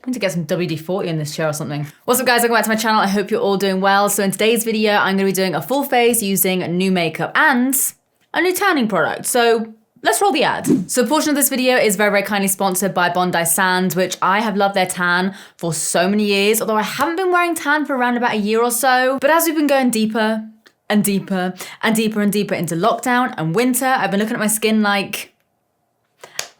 need to get some WD-40 in this chair or something. What's up guys, welcome back to my channel. I hope you're all doing well. So in today's video, I'm gonna be doing a full face using new makeup and a new tanning product. So let's roll the ad. So a portion of this video is very, very kindly sponsored by Bondi Sands, which I have loved their tan for so many years, although I haven't been wearing tan for around about a year or so. But as we've been going deeper and deeper and deeper and deeper into lockdown and winter, I've been looking at my skin like,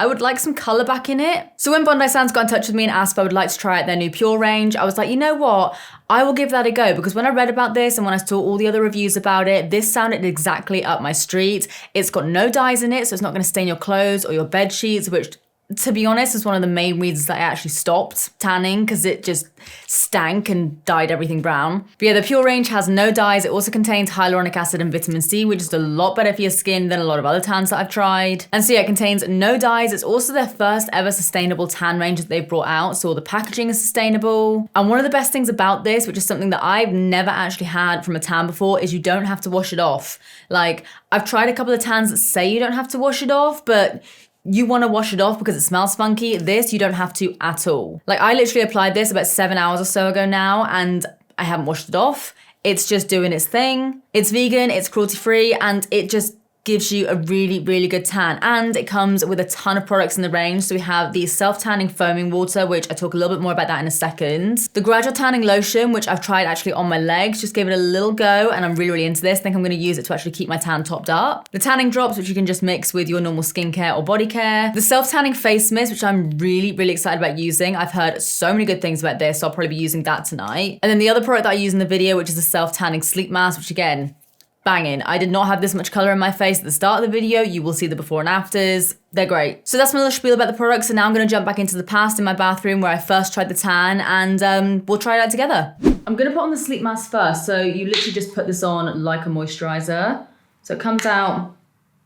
I would like some color back in it. So when Bondi Sands got in touch with me and asked if I would like to try out their new Pure range, I was like, you know what? I will give that a go, because when I read about this and when I saw all the other reviews about it, this sounded exactly up my street. It's got no dyes in it, so it's not gonna stain your clothes or your bed sheets, which, to be honest, is one of the main reasons that I actually stopped tanning, because it just stank and dyed everything brown. But yeah, the Pure range has no dyes. It also contains hyaluronic acid and vitamin C, which is a lot better for your skin than a lot of other tans that I've tried. And so yeah, it contains no dyes. It's also their first ever sustainable tan range that they've brought out, so all the packaging is sustainable. And one of the best things about this, which is something that I've never actually had from a tan before, is you don't have to wash it off. Like, I've tried a couple of tans that say you don't have to wash it off, but you want to wash it off because it smells funky. This, you don't have to at all. Like, I literally applied this about 7 hours or so ago now, and I haven't washed it off. It's just doing its thing. It's vegan, it's cruelty-free, and it just gives you a really, really good tan. And it comes with a ton of products in the range. So we have the self-tanning foaming water, which I talk a little bit more about that in a second. The gradual tanning lotion, which I've tried actually on my legs, just gave it a little go, and I'm really, really into this. I think I'm gonna use it to actually keep my tan topped up. The tanning drops, which you can just mix with your normal skincare or body care. The self-tanning face mist, which I'm really, really excited about using. I've heard so many good things about this, so I'll probably be using that tonight. And then the other product that I use in the video, which is a self-tanning sleep mask, which again, banging. I did not have this much color in my face at the start of the video. You will see the before and afters. They're great. So that's my little spiel about the products, and now I'm gonna jump back into the past in my bathroom where I first tried the tan, and we'll try it out together. I'm gonna put on the sleep mask first. So you literally just put this on like a moisturizer. So it comes out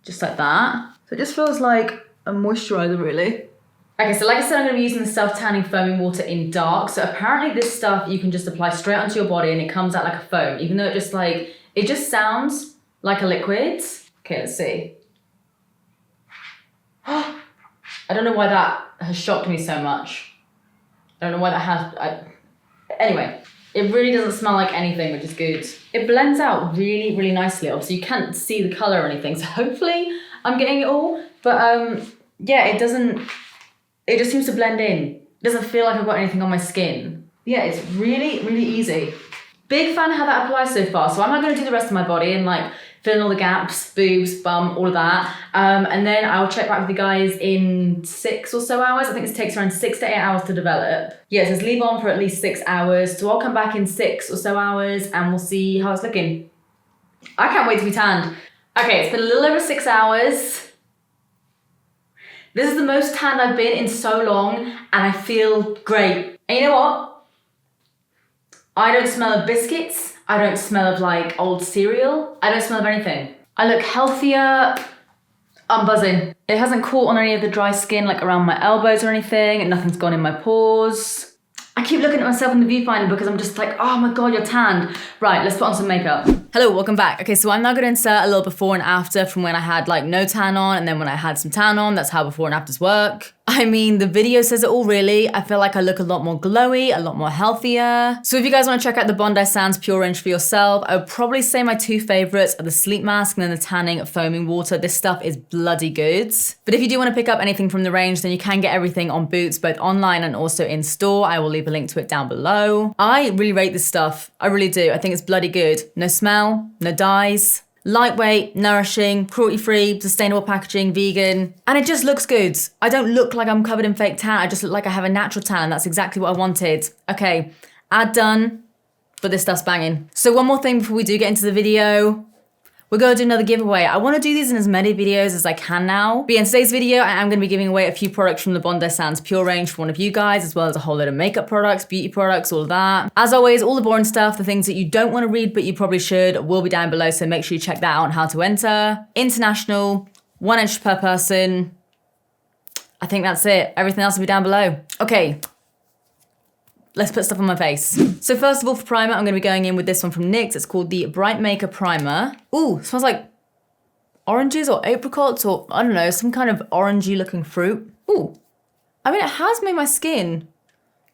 just like that. So it just feels like a moisturizer, really. Okay, so like I said, I'm gonna be using the self-tanning foaming water in dark. So apparently this stuff you can just apply straight onto your body and it comes out like a foam, even though it just sounds like a liquid. Okay, let's see. I don't know why that has shocked me so much. I don't know why that has, anyway, it really doesn't smell like anything, which is good. It blends out really, really nicely. Obviously you can't see the color or anything, so hopefully I'm getting it all. But yeah, it just seems to blend in. It doesn't feel like I've got anything on my skin. Yeah, it's really, really easy. Big fan of how that applies so far. So I'm not gonna do the rest of my body and like fill in all the gaps, boobs, bum, all of that. And then I'll check back with you guys in 6 or so hours. I think this takes around 6 to 8 hours to develop. Yeah, it says leave on for at least 6 hours. So I'll come back in 6 or so hours and we'll see how it's looking. I can't wait to be tanned. Okay, it's been a little over 6 hours. This is the most tanned I've been in so long, and I feel great. And you know what? I don't smell of biscuits. I don't smell of like old cereal. I don't smell of anything. I look healthier. I'm buzzing. It hasn't caught on any of the dry skin like around my elbows or anything, and nothing's gone in my pores. I keep looking at myself in the viewfinder because I'm just like, oh my God, you're tanned. Right, let's put on some makeup. Hello, welcome back. Okay, so I'm now gonna insert a little before and after from when I had like no tan on, and then when I had some tan on. That's how before and afters work. I mean, the video says it all really. I feel like I look a lot more glowy, a lot more healthier. So if you guys wanna check out the Bondi Sands Pure range for yourself, I would probably say my 2 favorites are the sleep mask and then the tanning foaming water. This stuff is bloody good. But if you do wanna pick up anything from the range, then you can get everything on Boots, both online and also in store. I will leave a link to it down below. I really rate this stuff. I really do. I think it's bloody good. No smell, no dyes. Lightweight, nourishing, cruelty-free, sustainable packaging, vegan, and it just looks good. I don't look like I'm covered in fake tan. I just look like I have a natural tan, and that's exactly what I wanted. Okay, ad done, but this stuff's banging. So one more thing before we do get into the video. We're gonna do another giveaway. I wanna do these in as many videos as I can now. But in today's video, I am gonna be giving away a few products from the Bondi Sands Pure range for one of you guys, as well as a whole load of makeup products, beauty products, all of that. As always, all the boring stuff, the things that you don't wanna read but you probably should, will be down below, so make sure you check that out on how to enter. International, 1 inch per person. I think that's it. Everything else will be down below. Okay. Let's put stuff on my face. So first of all, for primer, I'm gonna be going in with this one from NYX. It's called the Bright Maker Primer. Ooh, smells like oranges or apricots or, I don't know, some kind of orangey looking fruit. Ooh, I mean, it has made my skin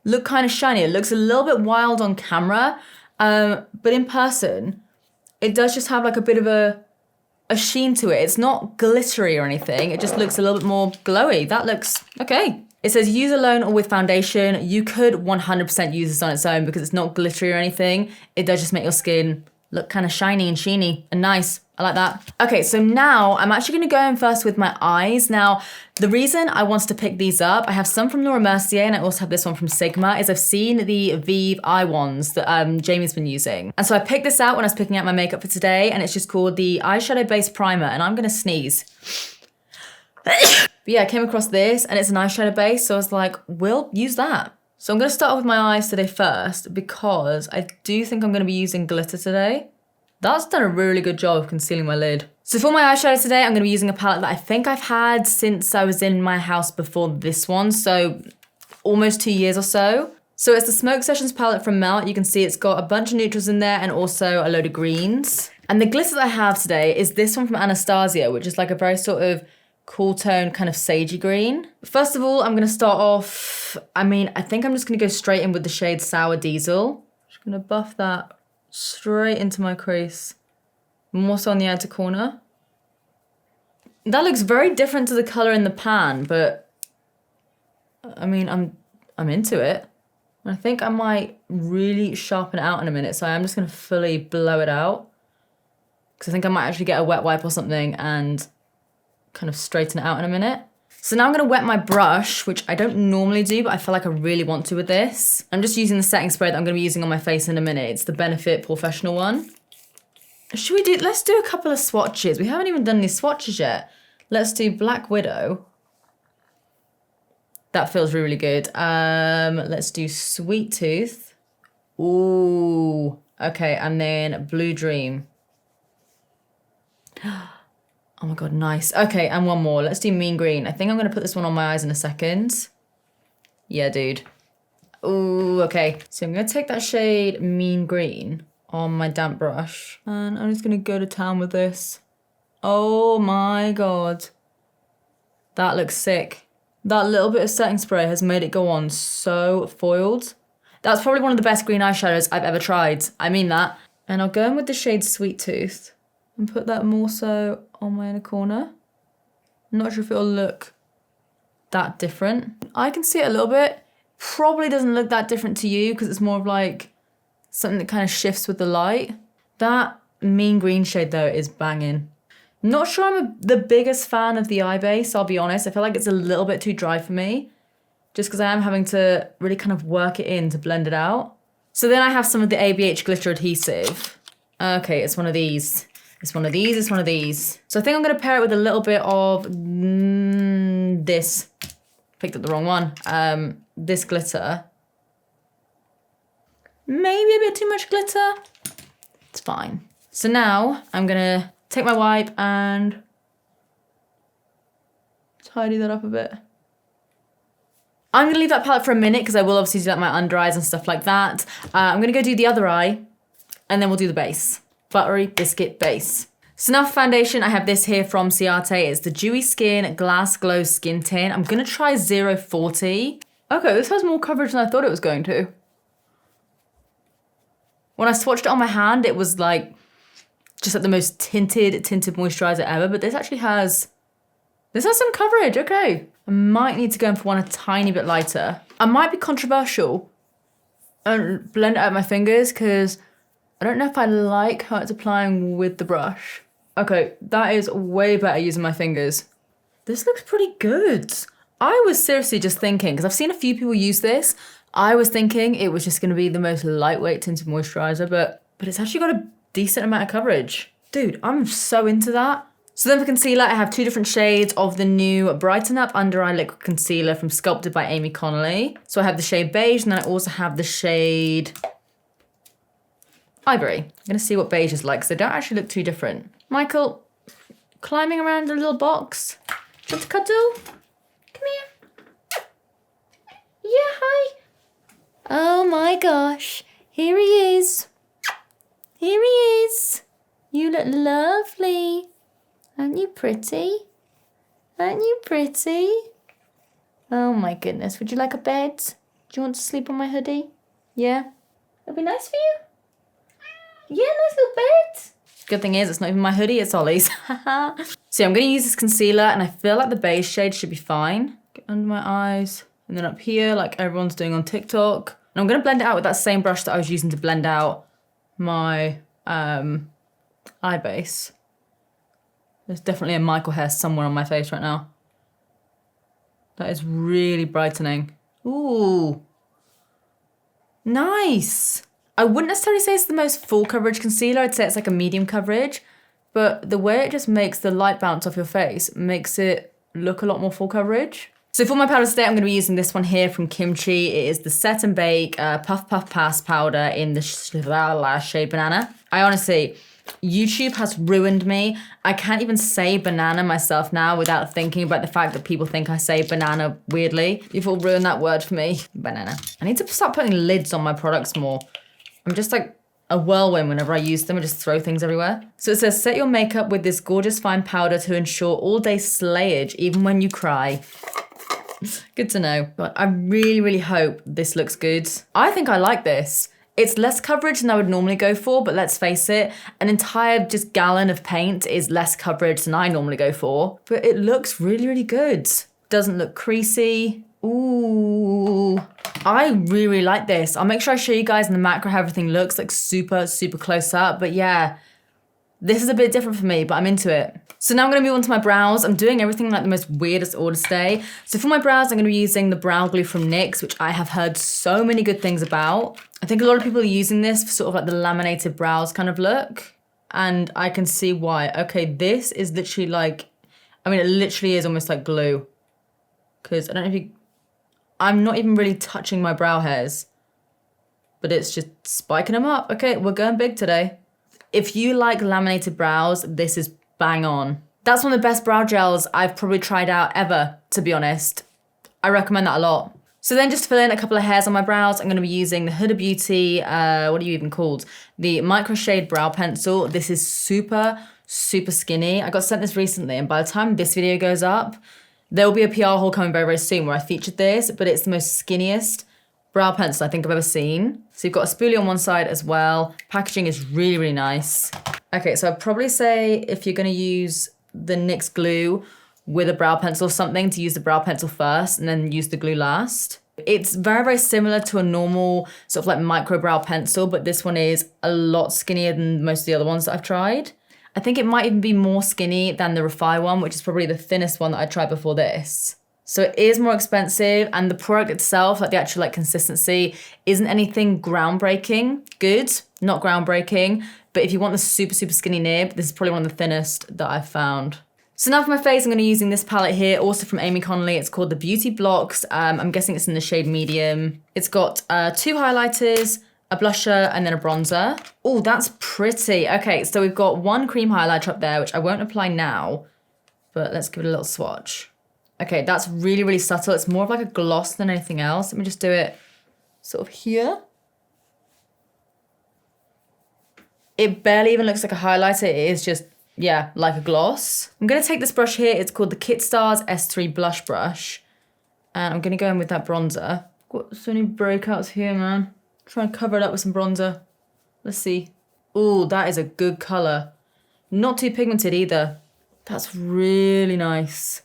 look kind of shiny. It looks a little bit wild on camera, but in person, it does just have like a bit of a sheen to it. It's not glittery or anything. It just looks a little bit more glowy. That looks okay. It says use alone or with foundation. You could 100% use this on its own because it's not glittery or anything. It does just make your skin look kind of shiny and sheeny and nice. I like that. Okay, so now I'm actually gonna go in first with my eyes. Now, the reason I wanted to pick these up, I have some from Laura Mercier and I also have this one from Sigma, is I've seen the Vive eye wands that Jamie's been using. And so I picked this out when I was picking out my makeup for today, and it's just called the Eyeshadow Base Primer, and I'm gonna sneeze. But yeah, I came across this and it's an eyeshadow base, so I was like, we'll use that. So I'm gonna start off with my eyes today first because I do think I'm gonna be using glitter today. That's done a really good job of concealing my lid. So for my eyeshadow today, I'm gonna be using a palette that I think I've had since I was in my house before this one, so almost 2 years or so. So it's the Smoke Sessions palette from Melt. You can see it's got a bunch of neutrals in there and also a load of greens. And the glitter that I have today is this one from Anastasia, which is like a very sort of cool tone, kind of sagey green. First of all, I'm gonna start off, I think I'm just gonna go straight in with the shade Sour Diesel. Just gonna buff that straight into my crease, more so on the outer corner. That looks very different to the color in the pan, but I'm into it. I think I might really sharpen it out in a minute, so I'm just gonna fully blow it out because I think I might actually get a wet wipe or something and kind of straighten it out in a minute. So now I'm gonna wet my brush, which I don't normally do, but I feel like I really want to with this. I'm just using the setting spray that I'm gonna be using on my face in a minute. It's the Benefit Professional one. Let's do a couple of swatches. We haven't even done any swatches yet. Let's do Black Widow. That feels really, really good. Let's do Sweet Tooth. Ooh, okay, and then Blue Dream. Oh my God, nice. Okay, and one more. Let's do Mean Green. I think I'm gonna put this one on my eyes in a second. Yeah, dude. Ooh, okay. So I'm gonna take that shade Mean Green on my damp brush, and I'm just gonna go to town with this. Oh my God. That looks sick. That little bit of setting spray has made it go on so foiled. That's probably one of the best green eyeshadows I've ever tried. I mean that. And I'll go in with the shade Sweet Tooth and put that more so on my inner corner. I'm not sure if it'll look that different. I can see it a little bit. Probably doesn't look that different to you because it's more of like something that kind of shifts with the light. That Mean Green shade though is banging. Not sure I'm the biggest fan of the eye base, I'll be honest. I feel like it's a little bit too dry for me, just because I am having to really kind of work it in to blend it out. So then I have some of the ABH Glitter Adhesive. Okay, it's one of these. It's one of these, it's one of these. So I think I'm gonna pair it with a little bit of this. Picked up the wrong one. This glitter. Maybe a bit too much glitter. It's fine. So now I'm gonna take my wipe and tidy that up a bit. I'm gonna leave that palette for a minute because I will obviously do like my under eyes and stuff like that. I'm gonna go do the other eye and then we'll do the base. Buttery Biscuit Base. So now for foundation, I have this here from Ciate. It's the Dewy Skin Glass Glow Skin Tint. I'm gonna try 040. Okay, this has more coverage than I thought it was going to. When I swatched it on my hand, it was like, just like the most tinted moisturizer ever, but this actually has some coverage, okay. I might need to go in for one a tiny bit lighter. I might be controversial and blend it out with my fingers because I don't know if I like how it's applying with the brush. Okay, that is way better using my fingers. This looks pretty good. I was seriously just thinking, because I've seen a few people use this, I was thinking it was just gonna be the most lightweight tinted moisturizer, but it's actually got a decent amount of coverage. Dude, I'm so into that. So then for concealer, I have two different shades of the new Brighten Up Under Eye Liquid Concealer from Sculpted by Aimee Connolly. So I have the shade Beige, and then I also have the shade Ivory. I'm gonna see what beige is like, because they don't actually look too different. Michael, climbing around a little box. Do you want to cuddle? Come here. Yeah, hi. Oh my gosh, here he is. Here he is. You look lovely. Aren't you pretty? Aren't you pretty? Oh my goodness, would you like a bed? Do you want to sleep on my hoodie? Yeah? It'll be nice for you? Yeah, nice little bed. Good thing is, it's not even my hoodie, it's Ollie's. So yeah, I'm going to use this concealer, and I feel like the beige shade should be fine. Get under my eyes, and then up here, like everyone's doing on TikTok. And I'm going to blend it out with that same brush that I was using to blend out my eye base. There's definitely a Michael hair somewhere on my face right now. That is really brightening. Ooh. Nice. I wouldn't necessarily say it's the most full coverage concealer. I'd say it's like a medium coverage. But the way it just makes the light bounce off your face makes it look a lot more full coverage. So for my powder today, I'm going to be using this one here from Kimchi. It is the Set and Bake Puff Puff Pass powder in the shade Banana. I honestly, YouTube has ruined me. I can't even say banana myself now without thinking about the fact that people think I say banana weirdly. You've all ruined that word for me. Banana. I need to start putting lids on my products more. I'm just like a whirlwind whenever I use them. I just throw things everywhere. So it says, set your makeup with this gorgeous fine powder to ensure all day slayage, even when you cry. Good to know. But I really, really hope this looks good. I think I like this. It's less coverage than I would normally go for, but let's face it, an entire just gallon of paint is less coverage than I normally go for. But it looks really, really good. Doesn't look creasy. Ooh. I really, really like this. I'll make sure I show you guys in the macro how everything looks, like super, super close up. But yeah, this is a bit different for me, but I'm into it. So now I'm going to move on to my brows. I'm doing everything like the most weirdest order today. So for my brows, I'm going to be using the Brow Glue from NYX, which I have heard so many good things about. I think a lot of people are using this for sort of like the laminated brows kind of look. And I can see why. Okay, this is literally like, I mean, it literally is almost like glue. Because I don't know if you, I'm not even really touching my brow hairs. But it's just spiking them up. Okay, we're going big today. If you like laminated brows, this is bang on. That's one of the best brow gels I've probably tried out ever, to be honest. I recommend that a lot. So then just to fill in a couple of hairs on my brows, I'm going to be using the Huda Beauty, what are you even called? The Micro Shade Brow Pencil. This is super, super skinny. I got sent this recently, and by the time this video goes up, there will be a PR haul coming very, very soon where I featured this, but it's the most skinniest brow pencil I think I've ever seen. So you've got a spoolie on one side as well. Packaging is really, really nice. Okay, so I'd probably say if you're gonna use the NYX glue with a brow pencil or something, to use the brow pencil first and then use the glue last. It's very, very similar to a normal sort of like micro brow pencil, but this one is a lot skinnier than most of the other ones that I've tried. I think it might even be more skinny than the Refi one, which is probably the thinnest one that I tried before this. So it is more expensive, and the product itself, like the actual like consistency, isn't anything groundbreaking. Good, not groundbreaking. But if you want the super, super skinny nib, this is probably one of the thinnest that I've found. So now for my face, I'm going to be using this palette here, also from Aimee Connolly. It's called the Beauty Blocks. I'm guessing it's in the shade medium. It's got 2 highlighters, a blusher, and then a bronzer. Oh, that's pretty. Okay, so we've got 1 cream highlighter up there, which I won't apply now, but let's give it a little swatch. Okay, that's really, really subtle. It's more of like a gloss than anything else. Let me just do it sort of here. It barely even looks like a highlighter. It is just, yeah, like a gloss. I'm going to take this brush here. It's called the Kit Stars S3 Blush Brush. And I'm going to go in with that bronzer. Got so many breakouts here, man. Try and cover it up with some bronzer. Let's see. Ooh, that is a good colour. Not too pigmented either. That's really nice.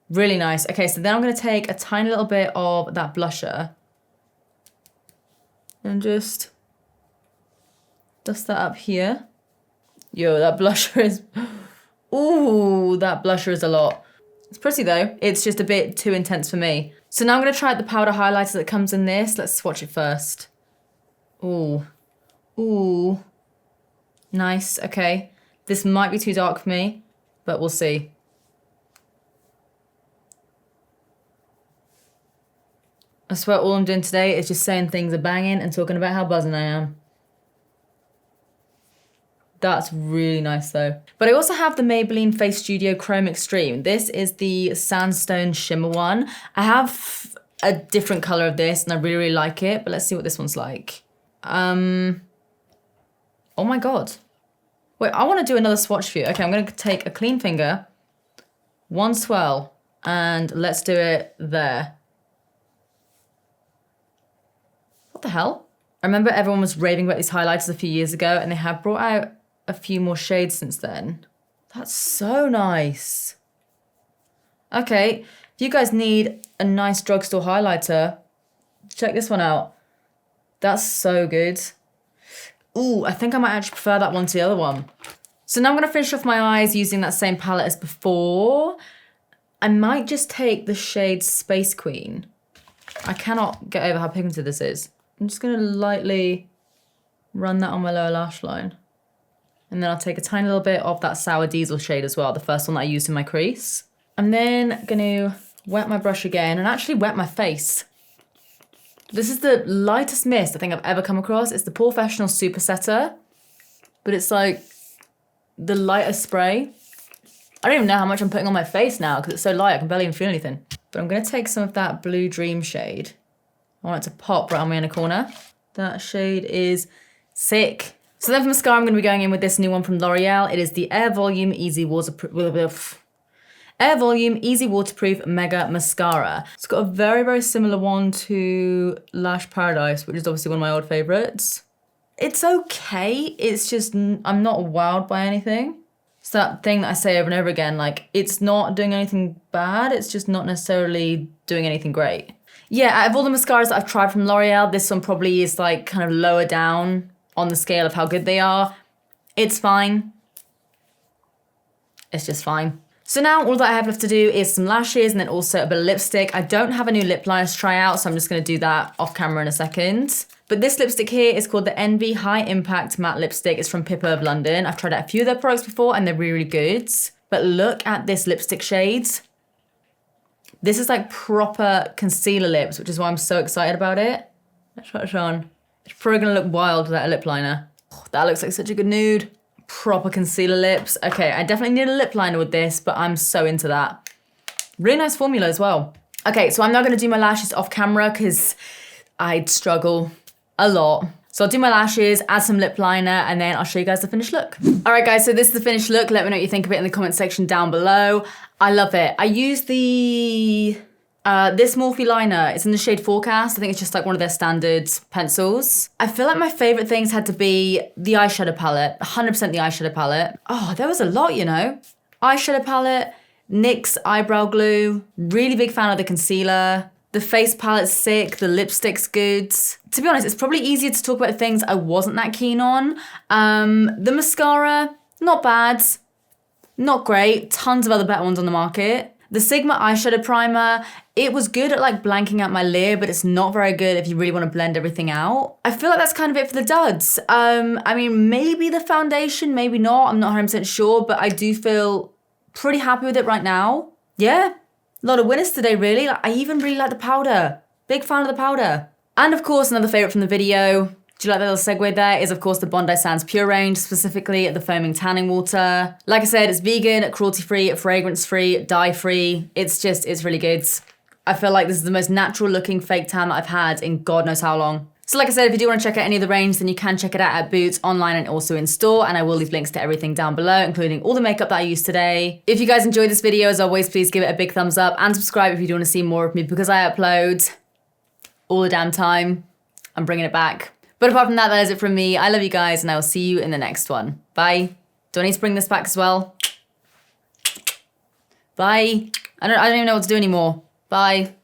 Really nice. Okay, so then I'm going to take a tiny little bit of that blusher and just dust that up here. Yo, that blusher is... Ooh, that blusher is a lot. It's pretty though. It's just a bit too intense for me. So now I'm going to try out the powder highlighter that comes in this. Let's swatch it first. Ooh. Ooh. Nice. Okay. This might be too dark for me, but we'll see. I swear all I'm doing today is just saying things are banging and talking about how buzzing I am. That's really nice though. But I also have the Maybelline Face Studio Chrome Extreme. This is the Sandstone Shimmer one. I have a different colour of this and I really, really like it, but let's see what this one's like. Oh my God. Wait, I want to do another swatch for you. Okay, I'm going to take a clean finger, 1 swirl, and let's do it there. hell? I remember everyone was raving about these highlighters a few years ago, and they have brought out a few more shades since then. That's so nice. Okay, if you guys need a nice drugstore highlighter, check this one out. That's so good. Ooh, I think I might actually prefer that one to the other one. So now I'm gonna finish off my eyes using that same palette as before. I might just take the shade Space Queen. I cannot get over how pigmented this is. I'm just gonna lightly run that on my lower lash line. And then I'll take a tiny little bit of that Sour Diesel shade as well, the first one that I used in my crease. I'm then gonna wet my brush again and actually wet my face. This is the lightest mist I think I've ever come across. It's the Professional Super Setter, but it's like the lightest spray. I don't even know how much I'm putting on my face now because it's so light I can barely even feel anything. But I'm gonna take some of that Blue Dream shade. I want it to pop right on my inner corner. That shade is sick. So then for mascara, I'm gonna be going in with this new one from L'Oreal. It is the Air Volume Easy Waterproof Mega Mascara. It's got a very, very similar one to Lash Paradise, which is obviously one of my old favorites. It's okay, it's just, I'm not wowed by anything. It's that thing that I say over and over again, like, it's not doing anything bad, it's just not necessarily doing anything great. Yeah, out of all the mascaras that I've tried from L'Oreal, this one probably is like kind of lower down on the scale of how good they are. It's fine. It's just fine. So now all that I have left to do is some lashes and then also a bit of lipstick. I don't have a new lip liner to try out, so I'm just gonna do that off camera in a second. But this lipstick here is called the Envy High Impact Matte Lipstick. It's from Pippa of London. I've tried out a few of their products before and they're really, really good. But look at this lipstick shade. This is like proper concealer lips, which is why I'm so excited about it. Let's try it on. It's probably gonna look wild without a lip liner. Oh, that looks like such a good nude. Proper concealer lips. Okay, I definitely need a lip liner with this, but I'm so into that. Really nice formula as well. Okay, so I'm now gonna do my lashes off camera because I'd struggle a lot. So I'll do my lashes, add some lip liner, and then I'll show you guys the finished look. All right guys, so this is the finished look. Let me know what you think of it in the comment section down below. I love it. I used the this Morphe liner. It's in the shade Forecast. I think it's just like one of their standard pencils. I feel like my favorite things had to be the eyeshadow palette, 100% the eyeshadow palette. Oh, there was a lot, you know. Eyeshadow palette, NYX Eyebrow Glue, really big fan of the concealer. The face palette's sick, the lipstick's good. To be honest, it's probably easier to talk about things I wasn't that keen on. The mascara, not bad, not great. Tons of other better ones on the market. The Sigma eyeshadow primer, it was good at like blanking out my layer, but it's not very good if you really want to blend everything out. I feel like that's kind of it for the duds. I mean, maybe the foundation, maybe not. I'm not 100% sure, but I do feel pretty happy with it right now. Yeah. A lot of winners today, really. I even really like the powder. Big fan of the powder. And of course, another favorite from the video, do you like that little segue there, is of course the Bondi Sands Pure range, specifically the foaming tanning water. Like I said, it's vegan, cruelty-free, fragrance-free, dye-free. It's really good. I feel like this is the most natural looking fake tan that I've had in God knows how long. So like I said, if you do want to check out any of the range, then you can check it out at Boots, online and also in store. And I will leave links to everything down below, including all the makeup that I used today. If you guys enjoyed this video, as always, please give it a big thumbs up and subscribe if you do want to see more of me, because I upload all the damn time. I'm bringing it back. But apart from that, that is it from me. I love you guys and I will see you in the next one. Bye. Do I need to bring this back as well? Bye. I don't even know what to do anymore. Bye.